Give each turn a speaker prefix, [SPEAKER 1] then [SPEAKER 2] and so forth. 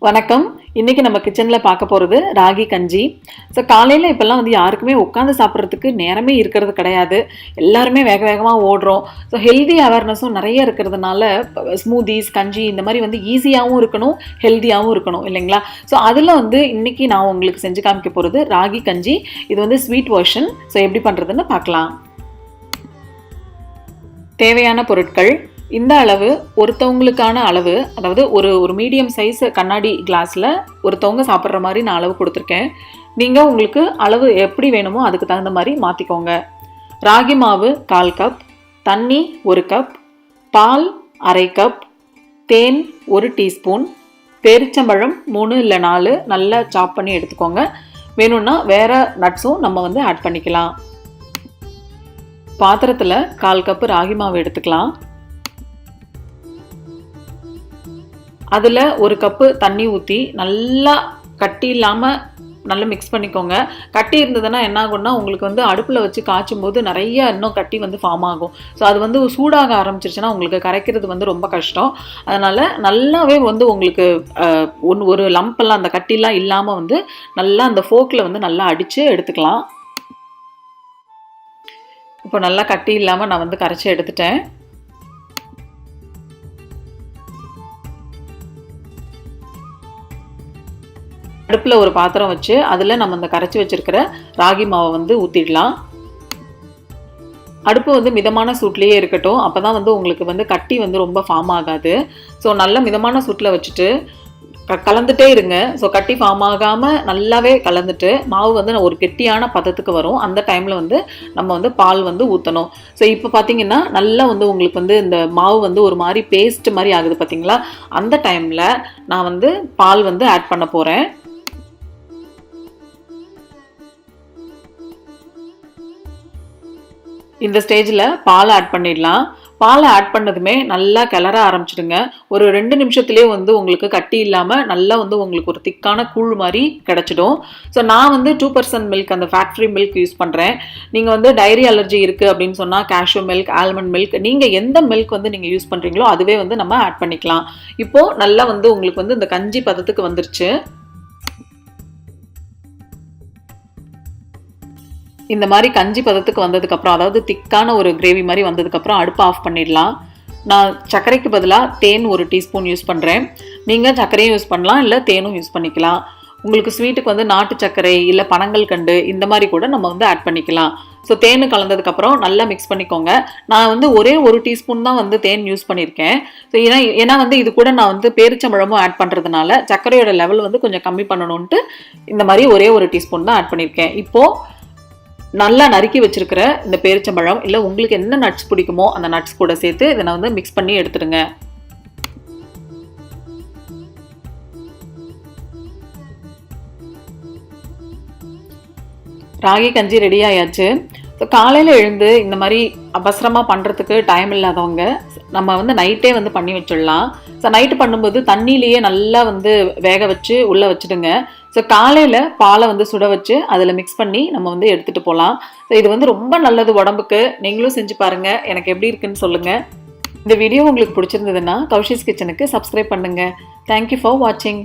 [SPEAKER 1] வணக்கம். இன்னைக்கு நம்ம கிச்சன்ல பார்க்க போறது ராகி கஞ்சி. ஸோ காலையில இப்பெல்லாம் வந்து யாருக்குமே உட்காந்து சாப்பிட்றதுக்கு நேரமே இருக்கிறது கிடையாது. எல்லாருமே வேக வேகமா ஓடுறோம். ஸோ ஹெல்தி அவேர்னஸும் நிறைய இருக்கிறதுனால ஸ்மூதிஸ், கஞ்சி இந்த மாதிரி வந்து ஈஸியாகவும் இருக்கணும், ஹெல்த்தியாகவும் இருக்கணும் இல்லைங்களா? ஸோ அதில் வந்து இன்னைக்கு நான் உங்களுக்கு செஞ்சு காமிக்க போகிறது ராகி கஞ்சி. இது வந்து ஸ்வீட் வெர்ஷன். ஸோ எப்படி பண்ணுறதுன்னு பார்க்கலாம். தேவையான பொருட்கள் இந்த அளவு, ஒருத்தவங்களுக்கான அளவு, அதாவது ஒரு மீடியம் சைஸ் கண்ணாடி கிளாஸில் ஒருத்தவங்க சாப்பிட்ற மாதிரி நான் அளவு கொடுத்துருக்கேன். நீங்கள் உங்களுக்கு அளவு எப்படி வேணுமோ அதுக்கு தகுந்த மாதிரி மாற்றிக்கோங்க. ராகி மாவு 1/4 கப், தண்ணி 1 கப், பால் 1/2 கப், தேன் 1 டீஸ்பூன், பேரிச்சம்பழம் 3 இல்லை 4 நல்லா சாப் பண்ணி எடுத்துக்கோங்க. வேணும்னா வேறு நட்ஸும் நம்ம வந்து ஆட் பண்ணிக்கலாம். பாத்திரத்தில் 1/4 கப்பு ராகி மாவு எடுத்துக்கலாம். அதில் 1 கப்பு தண்ணி ஊற்றி நல்லா கட்டி இல்லாமல் நல்லா மிக்ஸ் பண்ணிக்கோங்க. கட்டி இருந்ததுன்னா என்ன ஆகும்னா உங்களுக்கு வந்து அடுப்பில் வச்சு காய்ச்சும் போது நிறைய இன்னும் கட்டி வந்து ஃபார்ம் ஆகும். ஸோ அது வந்து சூடாக ஆரம்பிச்சிருச்சுன்னா உங்களுக்கு கரைக்கிறது வந்து ரொம்ப கஷ்டம். அதனால் நல்லாவே வந்து உங்களுக்கு ஒரு லம்பெல்லாம் அந்த கட்டிலாம் இல்லாமல் வந்து நல்லா அந்த ஃபோக்கில் வந்து நல்லா அடித்து எடுத்துக்கலாம். இப்போ நல்லா கட்டி இல்லாமல் நான் வந்து கரைச்சி எடுத்துட்டேன். அடுப்பில் ஒரு பாத்திரம் வச்சு அதில் நம்ம அந்த கரைச்சி வச்சுருக்கிற ராகி மாவை வந்து ஊற்றிடலாம். அடுப்பு வந்து மிதமான சூட்லேயே இருக்கட்டும். அப்போ தான் வந்து உங்களுக்கு வந்து கட்டி வந்து ரொம்ப ஃபார்ம் ஆகாது. ஸோ நல்ல மிதமான சூட்டில் வச்சுட்டு கலந்துட்டே இருங்க. ஸோ கட்டி ஃபார்ம் ஆகாமல் நல்லாவே கலந்துட்டு மாவு வந்து ஒரு கெட்டியான பதத்துக்கு வரும். அந்த டைமில் வந்து நம்ம வந்து பால் வந்து ஊற்றணும். ஸோ இப்போ பார்த்தீங்கன்னா நல்லா வந்து உங்களுக்கு வந்து இந்த மாவு வந்து ஒரு மாதிரி பேஸ்ட் மாதிரி ஆகுது பார்த்தீங்களா? அந்த டைமில் நான் வந்து பால் வந்து ஆட் பண்ண போகிறேன். இந்த ஸ்டேஜில் பால் ஆட் பண்ணிடலாம். பாலை ஆட் பண்ணதுமே நல்லா கிளற ஆரம்பிச்சிடுங்க. ஒரு 2 நிமிஷத்துலேயே வந்து உங்களுக்கு கட்டி இல்லாமல் நல்லா வந்து உங்களுக்கு ஒரு திக்கான கூழ் மாதிரி கிடச்சிடும். ஸோ நான் வந்து 2% மில்க், அந்த ஃபேட் ஃப்ரீ மில்க் யூஸ் பண்ணுறேன். நீங்கள் வந்து டைரி அலர்ஜி இருக்குது அப்படின்னு சொன்னால் கேஷ்யூ மில்க், ஆல்மண்ட் மில்க், நீங்கள் எந்த மில்க் வந்து நீங்கள் யூஸ் பண்ணுறீங்களோ அதுவே வந்து நம்ம ஆட் பண்ணிக்கலாம். இப்போது நல்லா வந்து உங்களுக்கு வந்து இந்த கஞ்சி பதத்துக்கு வந்துருச்சு. இந்த மாதிரி கஞ்சி பதத்துக்கு வந்ததுக்கப்புறம், அதாவது திக்கான ஒரு கிரேவி மாதிரி வந்ததுக்கப்புறம் அடுப்பு ஆஃப் பண்ணிடலாம். நான் சர்க்கரைக்கு பதிலாக தேன் 1 டீஸ்பூன் யூஸ் பண்ணுறேன். நீங்கள் சர்க்கரையும் யூஸ் பண்ணலாம், இல்லை தேனும் யூஸ் பண்ணிக்கலாம். உங்களுக்கு ஸ்வீட்டுக்கு வந்து நாட்டு சர்க்கரை இல்லை பனங்கள் கண்டு இந்த மாதிரி கூட நம்ம வந்து ஆட் பண்ணிக்கலாம். ஸோ தேன் கலந்ததுக்கப்புறம் நல்லா மிக்ஸ் பண்ணிக்கோங்க. நான் வந்து ஒரே 1 டீஸ்பூன் தான் வந்து தேன் யூஸ் பண்ணியிருக்கேன். ஸோ ஏன்னா வந்து இது கூட நான் வந்து பேரிச்சம்பழமும் ஆட் பண்ணுறதுனால சர்க்கரையோட லெவல் வந்து கொஞ்சம் கம்மி பண்ணணுன்ட்டு இந்த மாதிரி ஒரே 1 டீஸ்பூன் தான் ஆட் பண்ணியிருக்கேன். இப்போது நல்லா நறுக்கி வச்சிருக்கிற இந்த பேரிச்சம்பழம் இல்லை உங்களுக்கு என்ன நட்ஸ் பிடிக்குமோ அந்த நட்ஸ் கூட சேர்த்து இதை நான் வந்து மிக்ஸ் பண்ணி எடுத்துடுங்க. ராகி கஞ்சி ரெடி ஆயாச்சு. ஸோ காலையில் எழுந்து இந்த மாதிரி அவசரமாக பண்ணுறதுக்கு டைம் இல்லாதவங்க நம்ம வந்து நைட்டே வந்து பண்ணி வச்சிடலாம். ஸோ நைட்டு பண்ணும்போது தண்ணியிலேயே நல்லா வந்து வேக வச்சு உள்ளே வச்சுடுங்க. ஸோ காலையில் பாலை வந்து சுட வச்சு அதில் மிக்ஸ் பண்ணி நம்ம வந்து எடுத்துகிட்டு போகலாம். ஸோ இது வந்து ரொம்ப நல்லது உடம்புக்கு. நீங்களும் செஞ்சு பாருங்கள், எனக்கு எப்படி இருக்குன்னு சொல்லுங்கள். இந்த வீடியோ உங்களுக்கு பிடிச்சிருந்ததுன்னா கௌஷிஸ் கிச்சனுக்கு சப்ஸ்கிரைப் பண்ணுங்கள். தேங்க்யூ ஃபார் வாட்சிங்.